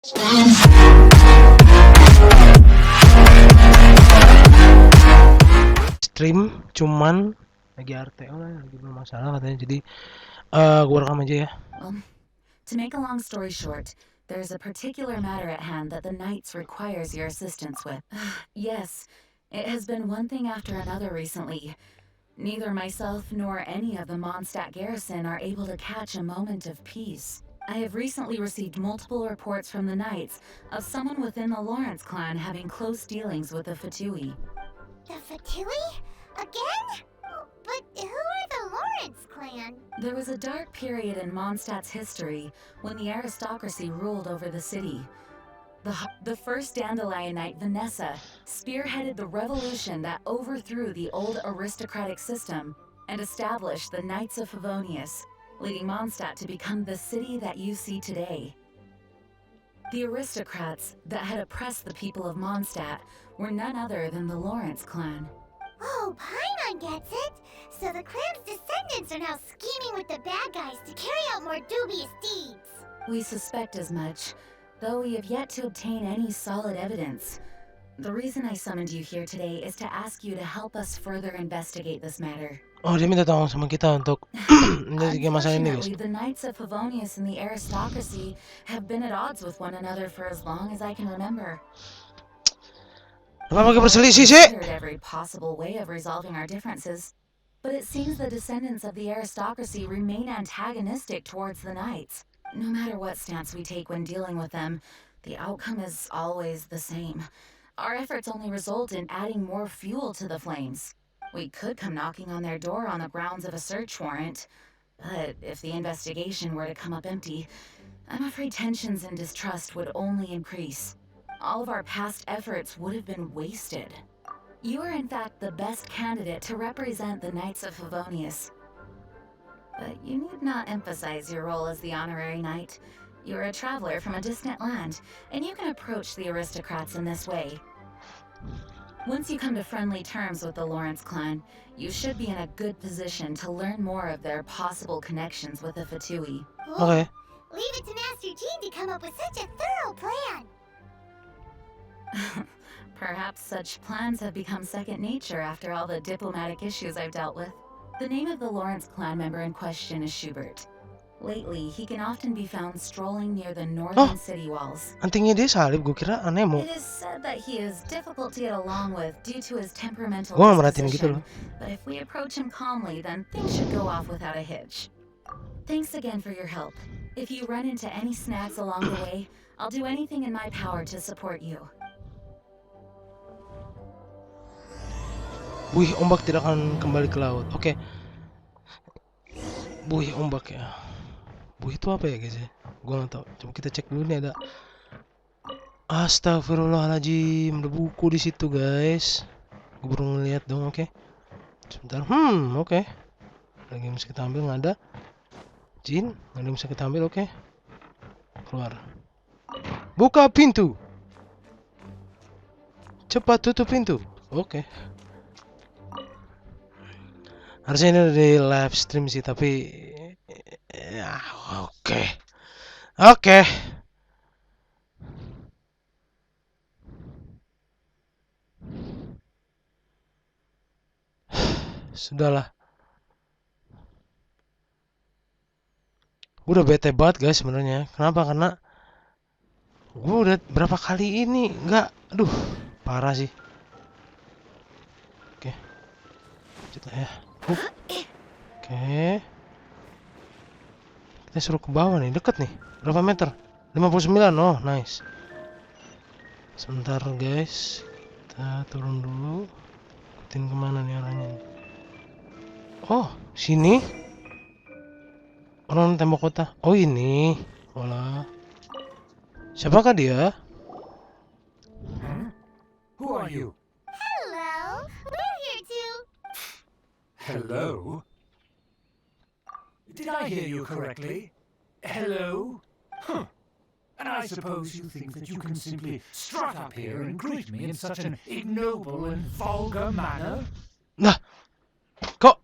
Stream cuman lagi RTO lah, lagi bermasalah katanya, jadi gua rekam aja ya. To make a long story short, there's a particular matter at hand that the Knights requires your assistance with. Yes, it has been one thing after another recently. Neither myself nor any of the Mondstadt garrison are able to catch a moment of peace. I have recently received multiple reports from the Knights of someone within the Lawrence clan having close dealings with the Fatui. The Fatui? Again? But who are the Lawrence clan? There was a dark period in Mondstadt's history when the aristocracy ruled over the city. The first Dandelion Knight, Vanessa, spearheaded the revolution that overthrew the old aristocratic system and established the Knights of Favonius, leading Mondstadt to become the city that you see today. The aristocrats that had oppressed the people of Mondstadt were none other than the Lawrence clan. Oh, Paimon gets it! So the clan's descendants are now scheming with the bad guys to carry out more dubious deeds. We suspect as much, though we have yet to obtain any solid evidence. The reason I summoned you here today is to ask you to help us further investigate this matter. Oh, dia minta tolong sama kita untuk menjadi masalah ini, guys. Unfortunately, the Knights of Favonius and the aristocracy have been at odds with one another for as long as I can remember. Kenapa pakai berselisih sih? Every possible way of resolving our differences, but it seems the descendants of the aristocracy remain antagonistic towards the Knights. No matter what stance we take when dealing with them, the outcome is always the same. Our efforts only result in adding more fuel to the flames. We could come knocking on their door on the grounds of a search warrant, but if the investigation were to come up empty, I'm afraid tensions and distrust would only increase. All of our past efforts would have been wasted. You are in fact the best candidate to represent the Knights of Favonius. But you need not emphasize your role as the honorary knight. You're a traveler from a distant land, and you can approach the aristocrats in this way. Once you come to friendly terms with the Lawrence clan, you should be in a good position to learn more of their possible connections with the Fatui. Okay. Leave it to Master Jean to come up with such a thorough plan. Perhaps such plans have become second nature after all the diplomatic issues I've dealt with. The name of the Lawrence clan member in question is Schubert. Lately, he can often be found strolling near the northern city walls. Antingnya dia salib, gue kira Anemo. It is said that he is difficult to get along with due to his temperamental Gua merhatiin gitu loh. disposition, but if we approach him calmly, then things should go off without a hitch. Thanks again for your help. If you run into any snags along the way, I'll do anything in my power to support you. Buih ombak tidak akan kembali ke laut. Oke. Buih ombak ya. Buih itu apa ya, guys ya? Gua nggak tahu. Coba kita cek dulu nih, ada. Astagfirullahaladzim, ada buku di situ, guys. Gue baru ngeliat dong, oke. Sebentar. Oke. Lagi yang bisa kita ambil nggak ada. Jin, nggak ada yang bisa kita ambil, oke. Keluar. Buka pintu. Cepat tutup pintu. Oke. Harusnya ini udah di live stream sih, tapi ya oke. Sudahlah. Gue udah bete banget, guys, sebenarnya. Kenapa? Karena gue udah berapa kali ini nggak, aduh, parah sih. Oke. Coba ya. Oke. Kita suruh ke bawah nih, deket nih. Berapa meter? 59. Oh, nice. Sebentar, guys. Kita turun dulu. Ikutin kemana nih arahnya? Oh, sini. Orang tembok kota. Oh, ini. Olah. Siapakah dia? Who are you? Hello, we're here too. Hello? Did I hear you correctly? Hello? Huh. And I suppose you think that you can simply strut up here and greet me in such an ignoble and vulgar manner? Nah, kok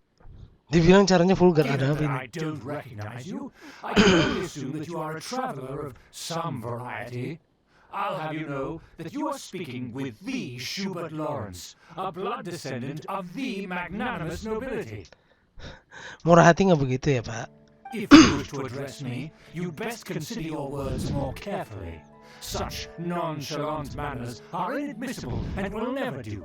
dibilang caranya vulgar? Ada apa Given ini? that I don't recognize you, I can only assume that you are a traveler of some variety. I'll have you know that you are speaking with the Schubert Lawrence, a blood descendant of the magnanimous nobility. Murah hati nggak begitu ya, Pak? If you wish to address me, you'd best consider your words more carefully. Such nonchalant manners are inadmissible and will never do.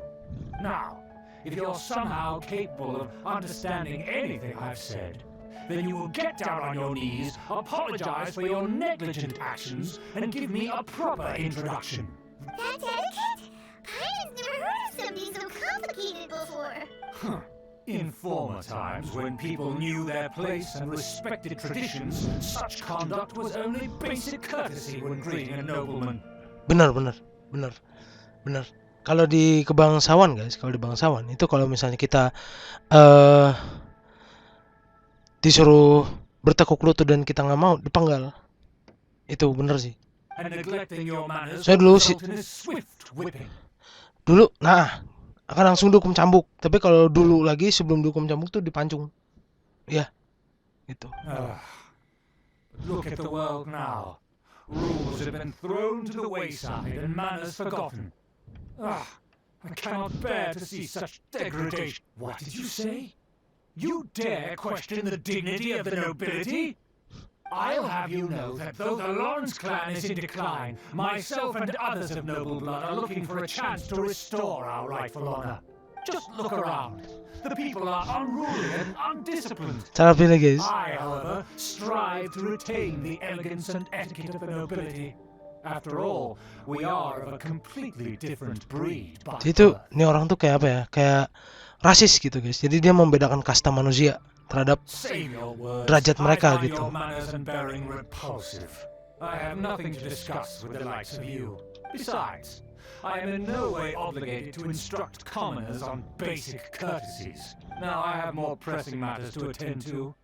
Now, if you're somehow capable of understanding anything I've said, then you will get down on your knees, apologize for your negligent actions, and give me a proper introduction. That's etiquette? Paimon never heard of something so complicated before. Huh. In former times, when people knew their place and respected traditions, such conduct was only basic courtesy when greeting a nobleman. Benar. Kalau di kebangsawan guys, kalau di bangsawan itu kalau misalnya kita disuruh bertekuk lutut dan kita nggak mau, dipenggal. Itu bener sih. And neglecting your manners Saya will dulu result in a swift whipping. Dulu, akan langsung dihukum cambuk. Tapi kalau dulu lagi sebelum dihukum cambuk tuh dipancung. Ya, gitu. Look at the world now. Rules have been thrown to the wayside and manners forgotten. I cannot bear to see such degradation. What did you say? You dare question the dignity of the nobility? I'll have you know that though the Lawrence clan is in decline, myself and others of noble blood are looking for a chance to restore our rightful honor. Just look around. The people are unruly and undisciplined. Cara pilih guys. I, however, strive to retain the elegance and etiquette of the nobility. After all, we are of a completely different breed. By Itu, birth. ini orang tuh kayak apa ya? Kayak rasis gitu guys. Jadi dia membedakan kasta manusia terhadap Save your words. derajat mereka I find gitu. your manners and bearing repulsive. I have nothing to discuss with the likes of you. Besides, I am in no way obligated to instruct commoners on basic courtesies. Now I have more pressing matters to attend to.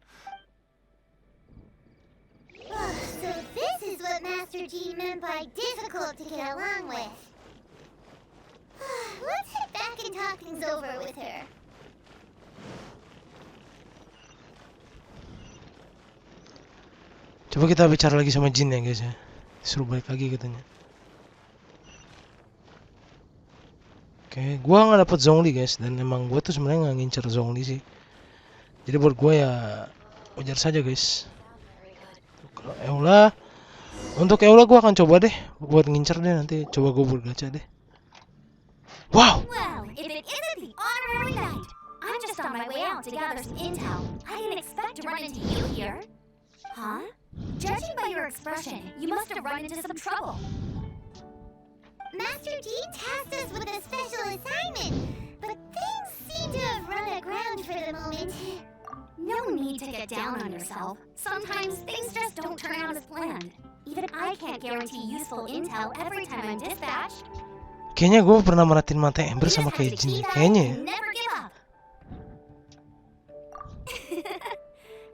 So this is what Master Jean meant by difficult to get along with. Let's head back and talk things over with her. Coba kita bicara lagi sama Jin ya guys ya. Suruh balik lagi katanya. Oke, gua nggak dapet Zhongli guys, dan emang gua tuh sebenarnya nggak ngincer Zhongli sih. Jadi buat gua ya wajar saja guys. Kalau Eula, untuk Eula gua akan coba deh buat ngincer deh nanti. Coba gua bergacha deh. Wow, Well, if it isn't the honorary knight, I'm just on my way out to gather some intel. I didn't expect to run into you here. Huh? Judging by your expression, you must have run into some trouble. Master Jean tasked us with a special assignment, but things seem to have run aground for the moment. No need to get down on yourself. Sometimes things just don't turn out as planned. Even I can't guarantee useful intel every time I'm dispatched. kayaknya gua pernah merhatiin mata Ember sama kayak Jin. Kayaknya ya. Never give up.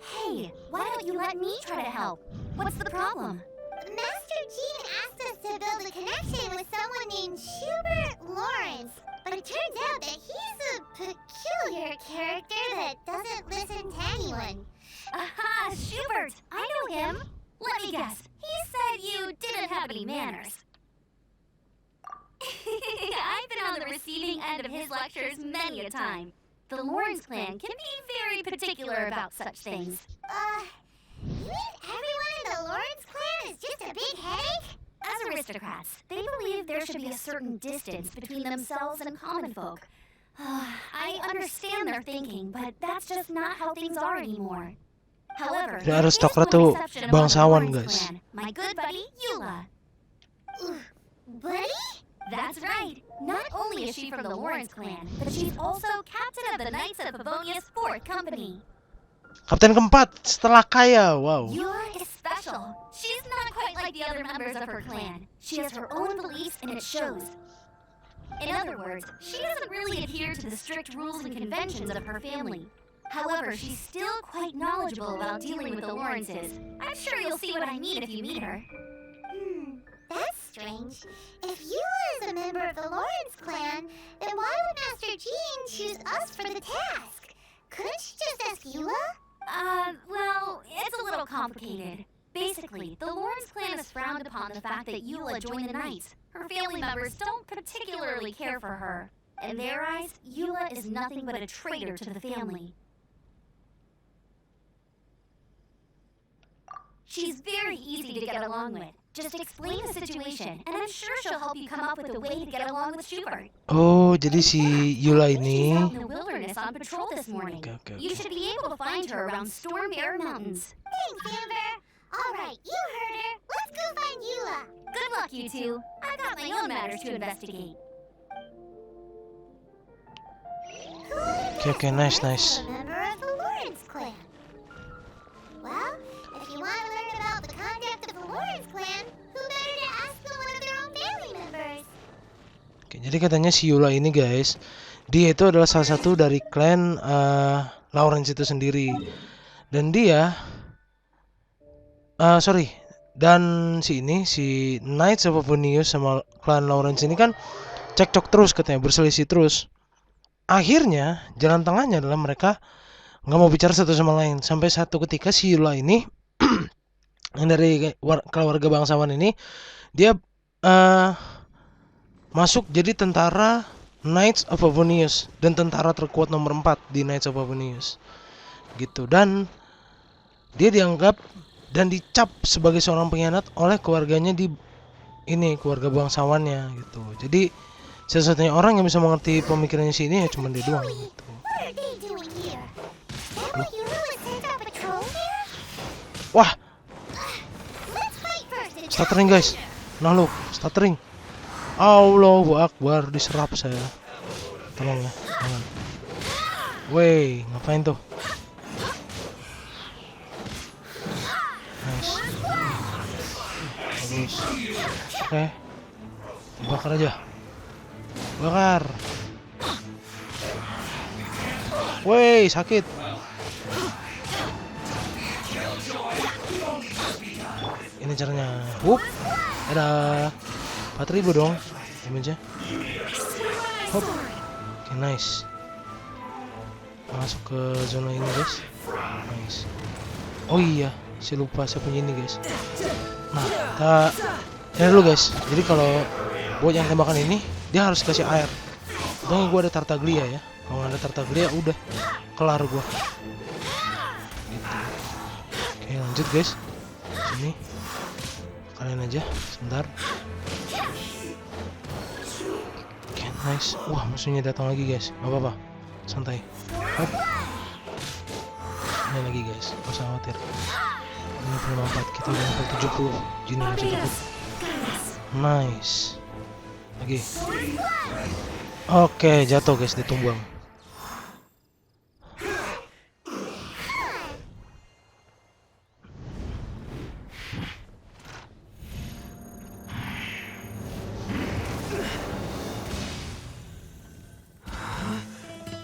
Hey, why don't you let me try to help? What's the problem? Master Jean asked us to build a connection with someone named Schubert Lawrence, but it turns out that he's a peculiar character that doesn't listen to anyone. Aha, Schubert! I know him. Let me guess. He said you didn't have any manners. I've been on the receiving end of his lectures many a time. The Lawrence clan can be very particular about such things. You mean everyone in the Lawrence clan is just a big headache? As aristocrats, they believe there should be a certain distance between themselves and common folk. I understand their thinking, but that's just not how things are anymore. However, Jadi there is aristokrat one tuh exception among the bangsawan Lawrence guys. clan, my good buddy Eula. Buddy? That's right. Not only is she from the Lawrence clan, but she's also captain of the Knights of Favonia's 4th company. Kapten keempat setelah Kaya. Wow. Eula is special. She's not quite like the other members of her clan. She has her own beliefs and it shows. In other words, she doesn't really adhere to the strict rules and conventions of her family. However, she's still quite knowledgeable about dealing with the Lawrences. I'm sure you'll see what I mean if you meet her. That's strange. If Eula is a member of the Lawrence clan, then why would Master Jean choose us for the task? Couldn't she just ask Eula? Well, it's a little complicated. Basically, the Lawrence clan has frowned upon the fact that Eula joined the Knights. Her family members don't particularly care for her. In their eyes, Eula is nothing but a traitor to the family. She's very easy to get along with. Just explain the situation, and I'm sure she'll help you come up with a way to get along with Schubert. Oh, jadi si Eula ini. She's out in the wilderness on patrol this morning. Okay. You should be able to find her around Storm Bear Mountains. Thanks, Amber. All right, you heard her. Let's go find Eula. Good luck, you two. I've got my own matters to investigate. Okay, nice. A member of the Lawrence clan. Well, if you want to learn about the conduct of the Lawrence clan, who better to ask than one of their own family members? Oke, jadi katanya si Eula ini guys, dia itu adalah salah satu dari klan Lawrence itu sendiri. Dan dia dan si Knights of Avenius sama klan Lawrence ini kan cekcok terus katanya, berselisih terus. Akhirnya jalan tengahnya adalah mereka nggak mau bicara satu sama lain. Sampai satu ketika si Eula ini yang dari keluarga bangsawan ini, dia masuk jadi tentara Knights of Avenius dan tentara terkuat nomor 4 di Knights of Avenius gitu. Dan dia dianggap dan dicap sebagai seorang pengkhianat oleh keluarganya di ini, keluarga bangsawannya gitu. Jadi satu-satunya orang yang bisa mengerti pemikirannya si ini ya cuma dia doang gitu. What are they doing here? That what Eula was sent on patrol here? Wah, Let's fight first and stuttering guys. Nah lu, stuttering. Allahu Akbar, diserap saya. Tolong ya, jangan. Wey, ngapain tuh? Nice. Bagus. Oke. Bakar aja. Bakar. Wey, sakit. Ini caranya. Wup. Ada 4.000 dong damage-nya. Hop. Oke, nice. Masuk ke zona ini guys. Nice. Oh iya, saya lupa saya punya ini guys. Nah, ini dulu guys. Jadi kalau buat yang tembakan ini, dia harus kasih air. Untung gue ada Tartaglia ya. Kalau nggak ada Tartaglia udah kelar gue. Gitu. Oke, lanjut guys. Sini. Kalian aja, sebentar. Oke, nice. Wah, musuhnya datang lagi guys. Gak apa-apa, santai. Hop. Ini lagi guys, gak usah khawatir. Ini 54, kita udah level 70. Jin masih takut. Nice. Lagi. Oke, jatuh guys, ditumbang.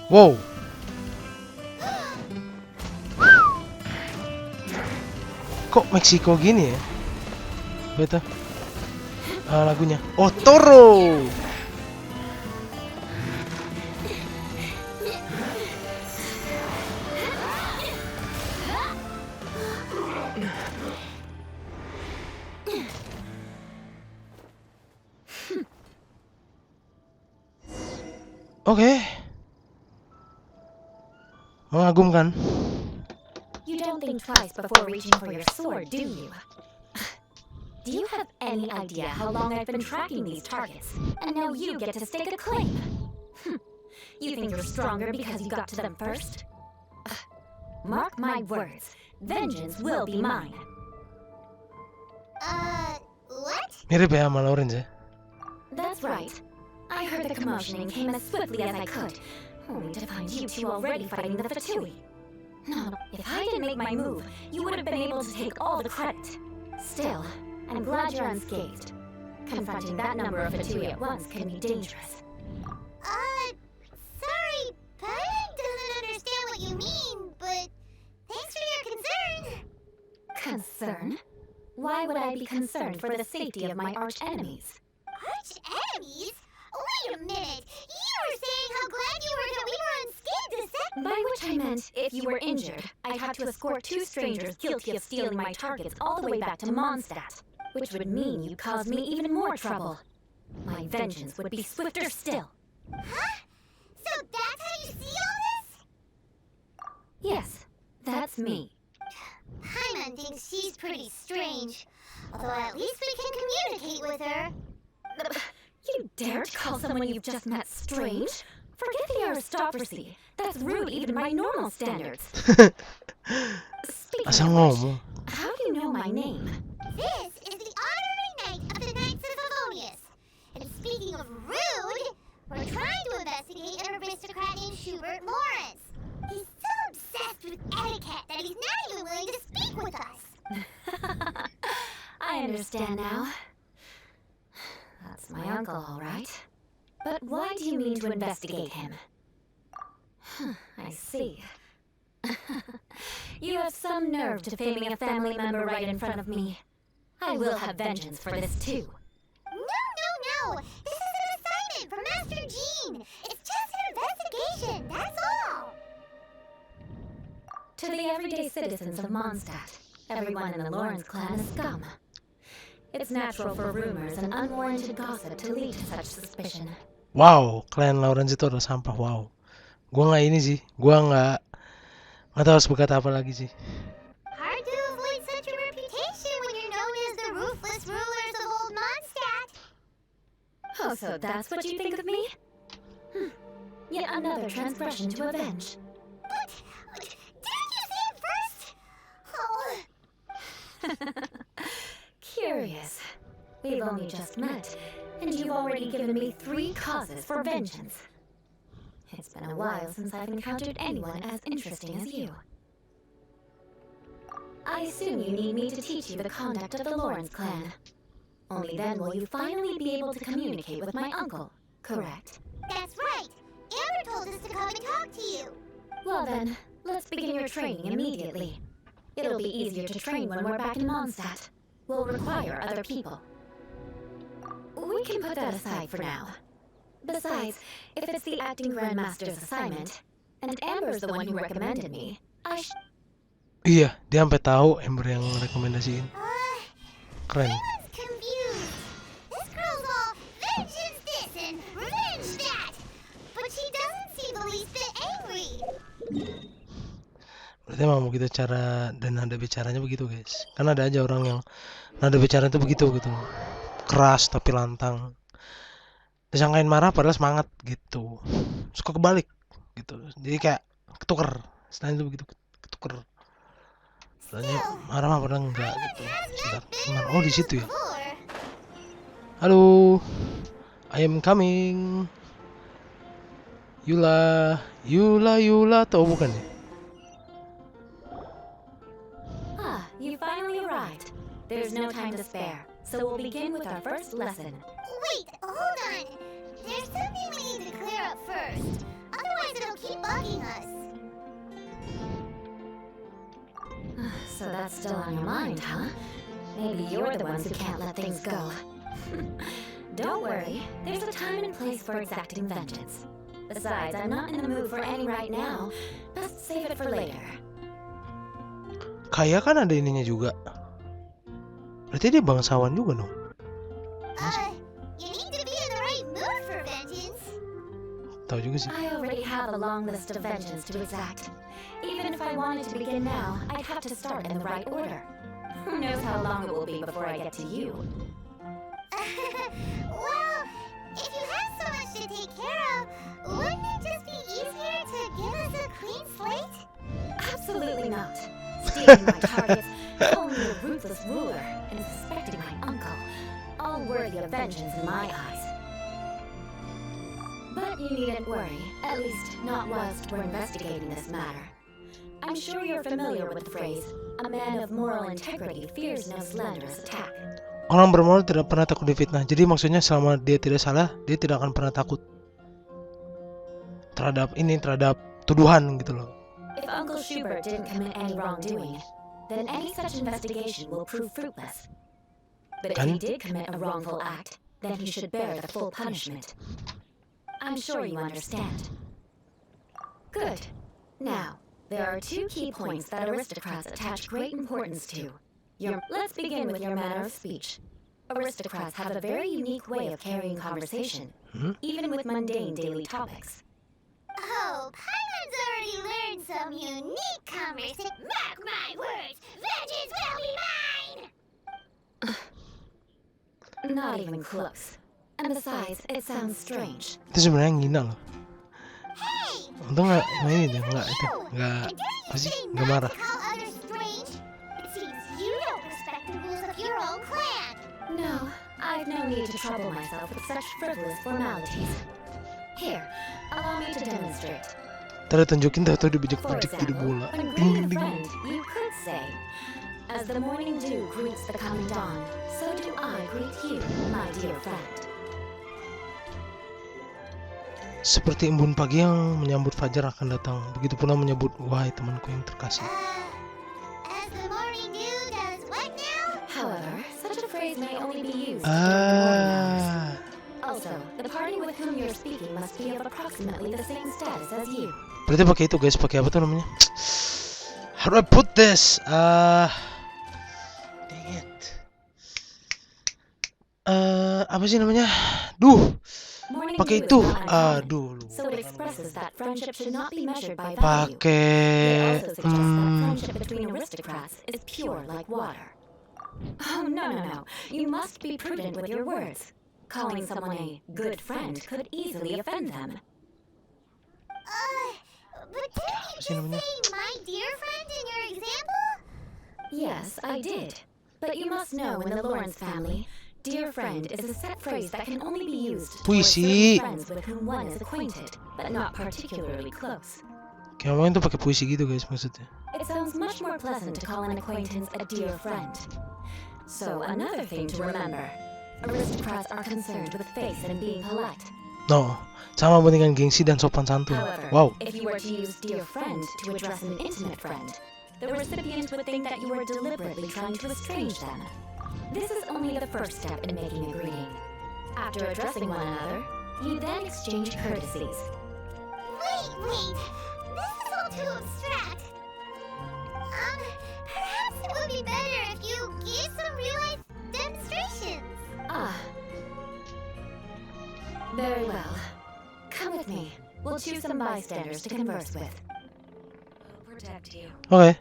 Wow. Kok Meksiko gini ya? Apa itu? Lagunya. Oh, Toro. Oke. Mengagumkan. You don't think twice before reaching for your sword, do you? Do you have any idea how long I've been tracking these targets? And now you get to stake a claim. You think you're stronger because you got to them first? Mark my words, vengeance will be mine. What? Mirip ya sama Lawrence ya? That's right. I heard the commotion and came as swiftly as I could, only to find you two already fighting the Fatui. No, if I didn't make my move, you would have been able to take all the credit. Still, I'm glad you're unscathed. Confronting that number of Fatui at once can be dangerous. Sorry, Paik doesn't understand what you mean, but thanks for your concern. Concern? Why would I be concerned for the safety of my arch enemies? Arch enemies? Wait a minute! You were saying how glad you were that we were unscathed a sec By which I meant, if you were injured, I'd have to escort 2 strangers guilty of stealing my targets all the way back to Mondstadt, which would mean you caused me even more trouble. My vengeance would be swifter still. Huh? So that's how you see all this? Yes, that's me. Paimon thinks she's pretty strange. Although at least we can communicate with her. You dare to call someone you've just met strange? Forget the aristocracy. That's rude even by normal standards. Speaking Asal of ngomong. which, how do you know my name? This is the honorary knight of the Knights of Favonius. And speaking of rude, we're trying to investigate an aristocrat named Schubert Lawrence. He's so obsessed with etiquette that he's not even willing to speak with us. I understand now. That's my uncle, all right. But why do you mean to investigate him? I see. You have some nerve to faming a family member right in front of me. I will have vengeance for this too. No. This is an assignment from Master Jean. It's just an investigation, that's all. To the everyday citizens of Mondstadt, everyone in the Lawrence clan is scum. It's natural for rumors and unwarranted gossip to lead to such suspicion. Wow, klien Lawrence itu udah sampah. Wow. Gua nggak ini sih. Gua nggak tahu harus berkata apa lagi sih. Hard to avoid such a reputation when you're known as the ruthless rulers of old Mondstadt. Oh, so that's what you think of me? Yet another transgression to avenge. But didn't you say it first? Oh, Curious. We've only just met, and you've already given me 3 causes for vengeance. It's been a while since I've encountered anyone as interesting as you. I assume you need me to teach you the conduct of the Lawrence clan. Only then will you finally be able to communicate with my uncle, correct? that's right. Amber told us to come and talk to you. Well then, let's begin your training immediately. It'll be easier to train when we're back in Mondstadt. We'll require other people. We can put that aside for now. Besides, if it's the acting Grandmaster's assignment, and Amber's the one who recommended me, Iya, dia sampai tahu Amber yang rekomendasiin. Keren. Paimon's confused. This girl's all vengeance this and revenge that. But she doesn't seem the least bit angry. Berarti emang begitu cara dan nada bicaranya begitu, guys. Kan ada aja orang yang nada bicara itu begitu gitu. Keras tapi lantang. Disangkain marah padahal semangat gitu. Suka kebalik gitu. Jadi kayak ketuker. Istilahnya itu begitu, ketuker. Istilahnya marah mah padahal enggak gitu. Sebentar. Oh, di situ ya. Before. Halo. I am coming. Yula tuh bukan ya? You finally arrived. There's no time to spare, so we'll begin with our first lesson. Wait, hold on. There's something we need to clear up first. Otherwise it'll keep bugging us. So that's still on your mind, huh? Maybe you're the ones who can't let things go. Don't worry, there's a time and place for exacting vengeance. Besides, I'm not in the mood for any right now. Best save it for later. Kayak kan ada ininya juga. Berarti dia bangsawan juga dong. You need to be in the right mood for vengeance. Tahu juga sih. I already have a long list of vengeance to exact. Even if I wanted to begin now, I'd have to start in the right order. Who knows how long it will be before I get to you? Well, if you have so much to take care of, wouldn't it just be easier to give us a clean slate? Absolutely not. Stealing my targets, calling me a ruthless ruler, and suspecting my uncle. All worthy of vengeance in my eyes. But you needn't worry, at least not whilst we're investigating this matter. I'm sure you're familiar with the phrase, a man of moral integrity fears no slanderous attack. Orang bermoral tidak pernah takut difitnah. Jadi maksudnya selama dia tidak salah, dia tidak akan pernah takut terhadap tuduhan gitu loh. If Uncle Schubert didn't commit any wrongdoing, then any such investigation will prove fruitless. But if he did commit a wrongful act, then he should bear the full punishment. I'm sure you understand. Good. Now, there are two key points that aristocrats attach great importance to. Let's begin with your manner of speech. Aristocrats have a very unique way of carrying conversation, even with mundane daily topics. Oh, Paimons already learned some unique conversation. Mark my words, vengeance will be mine! Not even close. And besides, it sounds strange. Itu sebenarnya ngina loh. Hey! Untung nggak ini deh, nggak itu, nggak And dare apa you sih, say nggak not marah. to call others strange? It seems you don't respect the rules of your own clan. No, I've no need to trouble myself with such frivolous formalities. Here, allow me to demonstrate. Ntar tunjukin tahu For dibejek-bejek jadi example, bola. when Ding greeting ding a ding. friend, you could say, "As the morning dew greets the coming dawn, so do I greet you, my dear friend." Seperti embun pagi yang menyambut fajar akan datang, begitu pula menyambut wahai temanku yang terkasih. As the morning dew does what now? However, such a phrase may only be used during the morning hours. Ah, Also, the party with whom you're speaking must be of approximately the same status as you. berarti pakai itu guys, pakai apa tuh namanya? How do I put this? Dang it. Apa sih namanya? Duh, Morning pakai dew itu. is not uncommon, Aduh, so it expresses that friendship should not be measured by value. It pakai also suggests that friendship between aristocrats is pure like water. Oh, no. You must be prudent with your words. Calling someone a good friend could easily offend them. But didn't you sih just namanya? say my dear friend in your example? Yes, I did. But you must know in the Lawrence family, dear friend is a set phrase that can only be used towards Puisi. certain friends with whom one is acquainted, but not particularly close. kayak ngomongin tuh pakai puisi gitu guys maksudnya. It sounds much more pleasant to call an acquaintance a dear friend. So another thing to remember, aristocrats are concerned with face and being polite. No, sama dengan gengsi dan sopan santun. However, Wow. if you were to use dear friend to address an intimate friend, the recipient would think that you were deliberately trying to estrange them. This is only the first step in making a greeting. After addressing one another, you then exchange courtesies. Wait. This is all too abstract. Perhaps it would be better if you gave some real-life demonstrations. Very well. Come with me. We'll choose some bystanders to converse with. I'll protect you. Oke.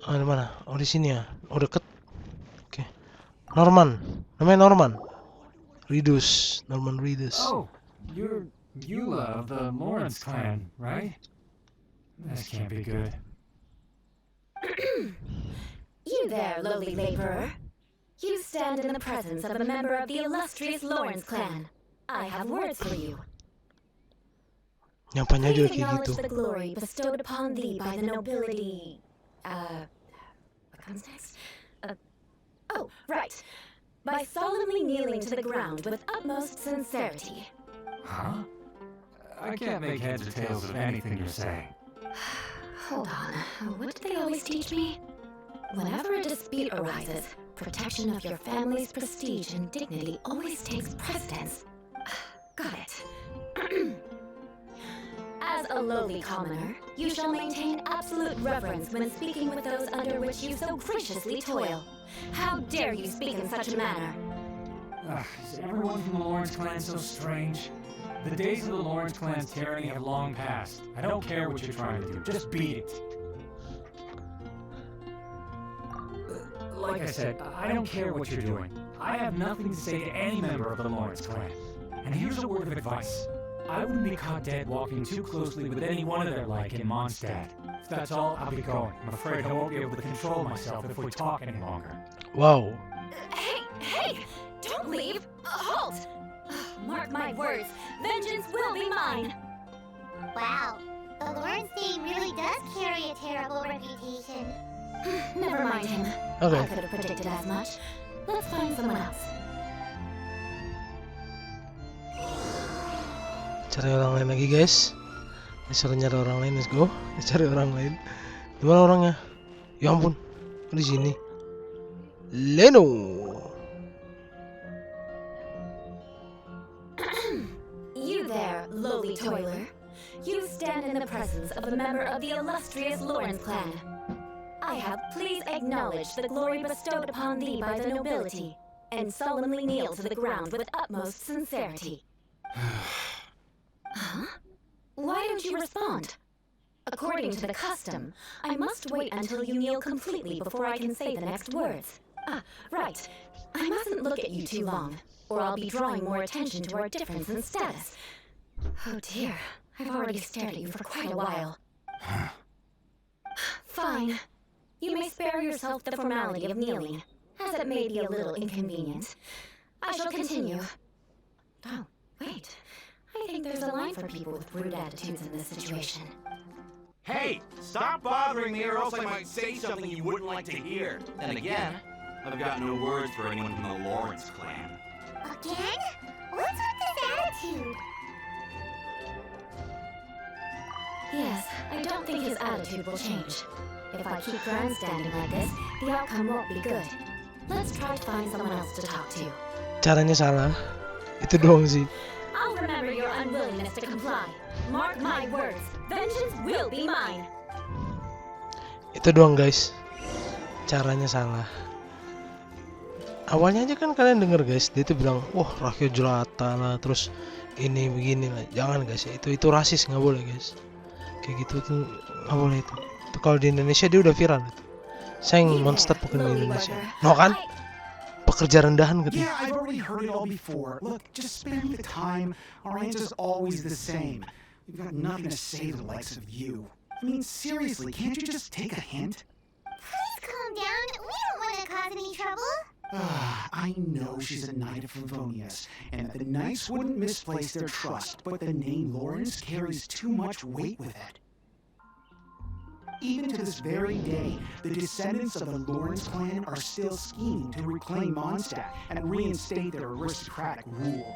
Di mana? Oh di sini ya. Oh deket. Oke. Norman. Namanya Norman. Norman Reedus. Oh, you love the Lawrence clan, right? This can't be good. You there, lowly laborer. You stand in the presence of a member of the illustrious Lawrence clan. I have words for you. Nyampanya Please juga kayak acknowledge gitu. the glory bestowed upon thee by the nobility. What comes next? Oh, right. By solemnly kneeling to the ground with utmost sincerity. Huh? I can't make heads or tails of anything you're saying. Hold on. What did they always teach me? Whenever a dispute arises, protection of your family's prestige and dignity always takes precedence. Got it. As a lowly commoner, you shall maintain absolute reverence when speaking with those under which you so graciously toil. How dare you speak in such a manner? Is everyone from the Lawrence clan so strange? The days of the Lawrence clan's tyranny have long passed. I don't care what you're trying to do. Just beat it. Like I said, I don't care what you're doing. I have nothing to say to any member of the Lawrence clan. And here's a word of advice. I wouldn't be caught dead walking too closely with any one of their like in Mondstadt. If that's all, I'll be going. I'm afraid I won't be able to control myself if we talk any longer. Wow. Hey! Don't leave! Halt! Mark my words, vengeance will be mine! Wow, the Lawrence name really does carry a terrible reputation. Never mind him. Oke. I could have predicted as much. Let's find someone else. Cari orang lain lagi guys. Disuruh nyari orang lain, let's go. Cari orang lain. Di mana orangnya? Ya ampun. Di sini. Leno. You there, lowly toiler. you stand in the presence of a member of the illustrious Lawrence clan. I have please acknowledge the glory bestowed upon thee by the nobility, and solemnly kneel to the ground with utmost sincerity. Huh? Why don't you respond? According to the custom, I must wait until you kneel completely before I can say the next words. Ah, right. I mustn't look at you too long, or I'll be drawing more attention to our difference in status. Oh dear, I've already stared at you for quite a while. Fine. You may spare yourself the formality of kneeling, as it may be a little inconvenient. I shall continue. Oh, wait. I think there's a line for people with rude attitudes in this situation. Hey, stop bothering me or else I might say something you wouldn't like to hear. And again, I've got no words for anyone from the Lawrence clan. Again? What's with this attitude? Yes, I don't think his attitude will change. If I keep grandstanding like this, the outcome won't be good. Let's try to find someone else to talk to. Caranya salah. Itu doang sih. I'll remember your unwillingness to comply. Mark my words, vengeance will be mine. Itu doang guys. Caranya salah. Awalnya aja kan kalian denger guys, dia tuh bilang, wah rakyat jelata lah, terus ini begini lah. Jangan guys, itu rasis, nggak boleh guys. Kayak gitu tuh nggak boleh itu. Kalau di Indonesia dia udah viral itu. Sayang monster bukan di Indonesia. No kan? Pekerja rendahan gitu. Yeah, I've already heard it all before. Look, just spare me the time. Our answer's always the same. We've got nothing to say to the likes of you. I mean, seriously, can't you just take a hint? Please calm down. We don't want to cause any trouble. I know she's a knight of Favonius, and that the knights wouldn't misplace their trust, but the name Lawrence carries too much weight with it. Even to this very day, the descendants of the Lawrence clan are still scheming to reclaim Mondstadt and reinstate their aristocratic rule.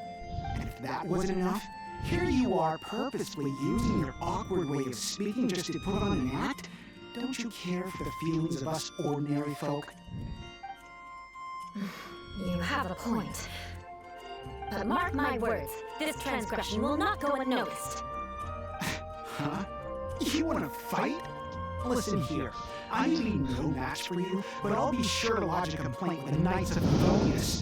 And if that wasn't enough, here you are purposefully using your awkward way of speaking just to put on an act? Don't you care for the feelings of us ordinary folk? You have a point. But mark my words, this transgression will not go unnoticed. Huh? You want to fight? Listen here, I may be no match for you, but I'll be sure to lodge a complaint with the Knights of Favonius.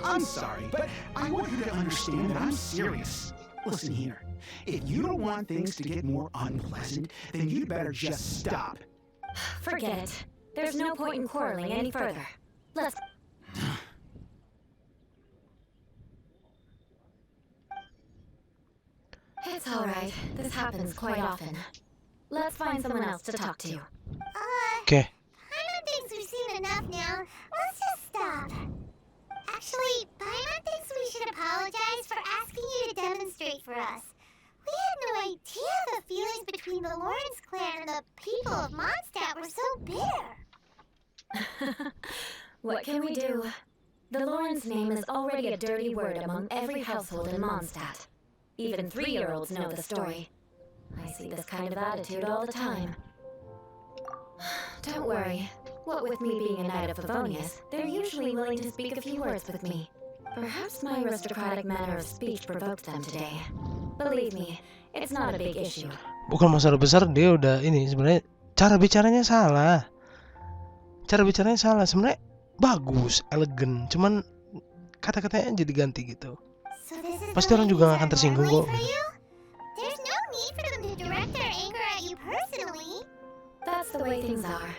I'm sorry, but I want you to understand that I'm serious. Listen here, if you don't want things to get more unpleasant, then you'd better just stop. Forget it. There's no point in quarreling any further. Let's... It's alright. This happens quite often. Let's find someone else to talk to. Okay. Paimon thinks we've seen enough now. Let's just stop. Actually, Paimon thinks we should apologize for asking you to demonstrate for us. We had no idea the feelings between the Lawrence clan and the people of Mondstadt were so bitter. What can we do? The Lawrence name is already a dirty word among every household in Mondstadt. Even 3-year-olds know the story. I see this kind of attitude all the time. Don't worry. What with me being a knight of Favonius, they're usually willing to speak a few words with me. Perhaps my aristocratic manner of speech provoked them today. Believe me, it's not a big issue. Bukan masalah besar, dia udah ini sebenarnya cara bicaranya salah. Cara bicaranya salah, sebenarnya bagus, elegan, cuman kata-katanya jadi ganti gitu. So this is Pasti the orang way juga things gak akan are tersinggung normally kok. for you? There's no need for them to direct their anger at you personally. That's the way things are.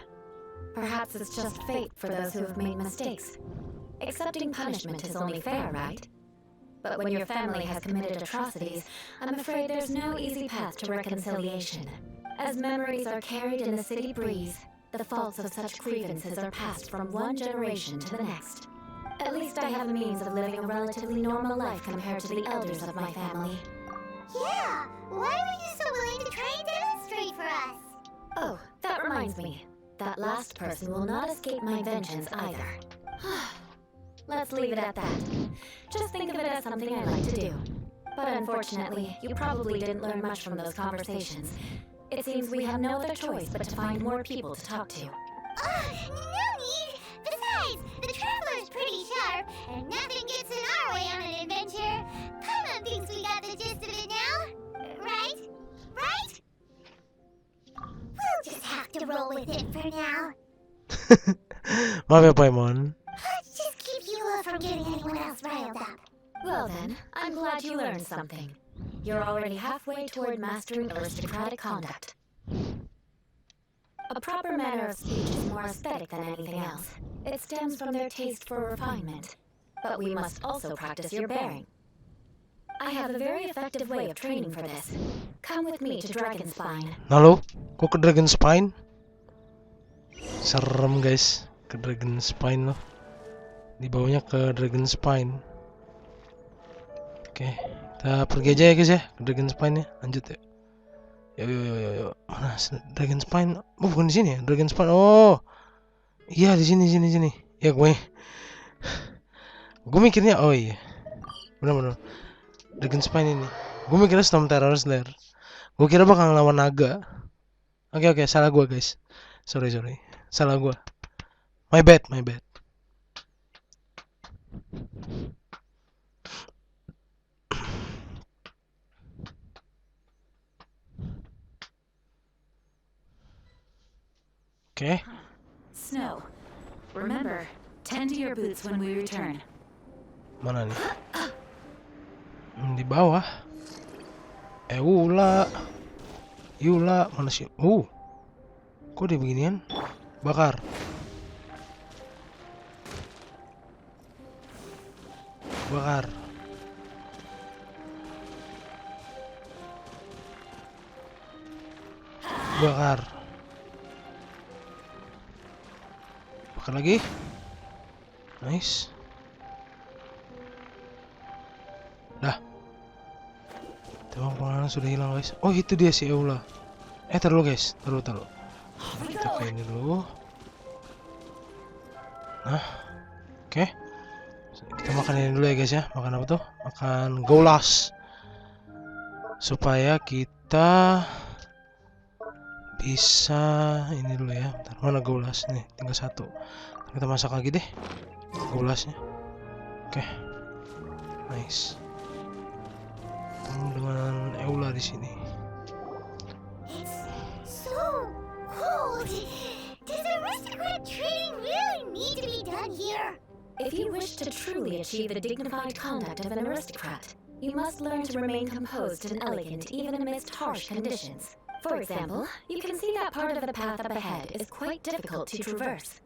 Perhaps it's just fate for those who have made mistakes. Accepting punishment is only fair, right? But when your family has committed atrocities, I'm afraid there's no easy path to reconciliation. As memories are carried in the city breeze, the faults of such grievances are passed from one generation to the next. At least I have a means of living a relatively normal life compared to the elders of my family. Yeah, why were you so willing to try and demonstrate for us? Oh, that reminds me. That last person will not escape my vengeance either. Let's leave it at that. Just think of it as something I like to do. But unfortunately, you probably didn't learn much from those conversations. It seems we have no other choice but to find more people to talk to. No need. Besides, the Traveler's pretty sharp, and nothing gets in our way on an adventure. Paimon have to roll with it for now. Maaf ya Paimon. Let's just keep Eula from getting anyone else riled up. Well then, I'm glad you learned something. You're already halfway toward mastering aristocratic conduct. A proper manner of speech is more aesthetic than anything else. It stems from their taste for refinement. But we must also practice your bearing. I have a very effective way of training for this. Come with me to Dragonspine. Nah lo, kok ke Dragon Spine? Serem guys, ke Dragon Spine loh. Dibawanya ke Dragon Spine. Oke, kita pergi aja ya guys ya ke Dragon Spine ya. Lanjut ya. Yo. Mana Dragon Spine? Oh, bukan di sini ya. Dragon Spine. Oh. Iya, di sini. Ya gue mikirnya oh iya. Benar. Dragon Spine ini. Gue mikirnya Storm Terror Slayer. Gue kira bakal ngelawan naga. Oke, salah gue guys. Sorry. Salah gue. My bad. Oke. Snow. Remember, tend to your boots when we return. Mana nih? Di bawah. Eula. Yula mana sih? Kok dia beginian? Bakar. Bakar lagi. Nice. Dah. Tembak pengenalan sudah hilang guys. Oh itu dia si Eula. Taruh guys. Taruh. Kita ke ini dulu. Nah. Oke. Kita makan ini dulu ya guys ya. Makan apa tuh? Makan goulash. Supaya kita bisa ini dulu ya. Bentar, mana goulash nih? Tinggal satu. Kita masak lagi deh goulashnya. Oke. Nice. Ketemu dengan Eula di sini. It's so cold. Does aristocrat training really need to be done here? If you wish to truly achieve the dignified conduct of an aristocrat, you must learn to remain composed and elegant even amidst harsh conditions. For example, you can see that part of the path up ahead is quite difficult to traverse.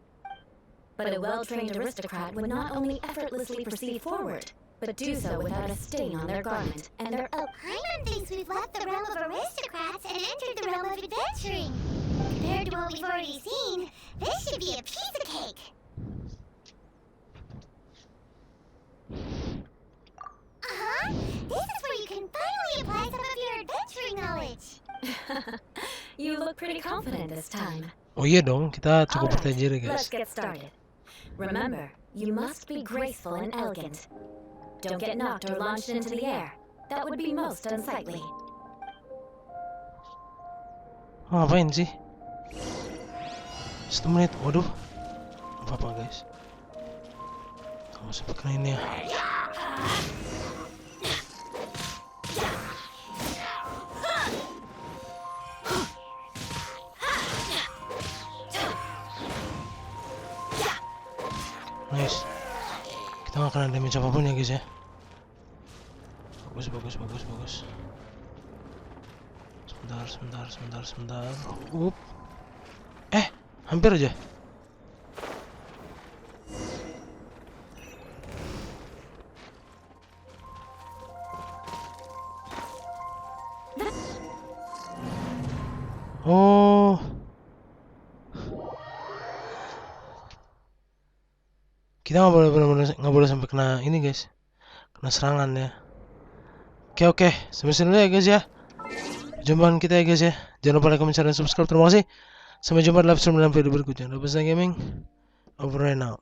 But a well-trained aristocrat would not only effortlessly proceed forward, but do so without a stain on their garment and their Paimon thinks we've left the realm of aristocrats and entered the realm of adventuring. Compared to what we've already seen, this should be a piece of cake. This is where you can finally apply some of your adventuring knowledge. You look pretty confident this time. Oh iya dong, kita cukup percaya diri Let's guys. get started. Remember, you must be graceful and elegant. Don't get knocked or launched into the air. That would be most unsightly. Ngapain sih? 1 menit, waduh. Apa guys? Kamu sempat kena ini ya. Nice. Kita nggak kena damage apapun ya guys ya. Bagus. Sebentar. Hampir aja. Oh. Kita nggak boleh sampai kena ini guys, kena serangan ya. Oke, sampai sini dulu ya guys ya. Perjumpaan kita ya guys ya. Jangan lupa like, comment, share, dan subscribe. Terima kasih. Sampai jumpa di live stream dalam video berikutnya. Gaming over right now.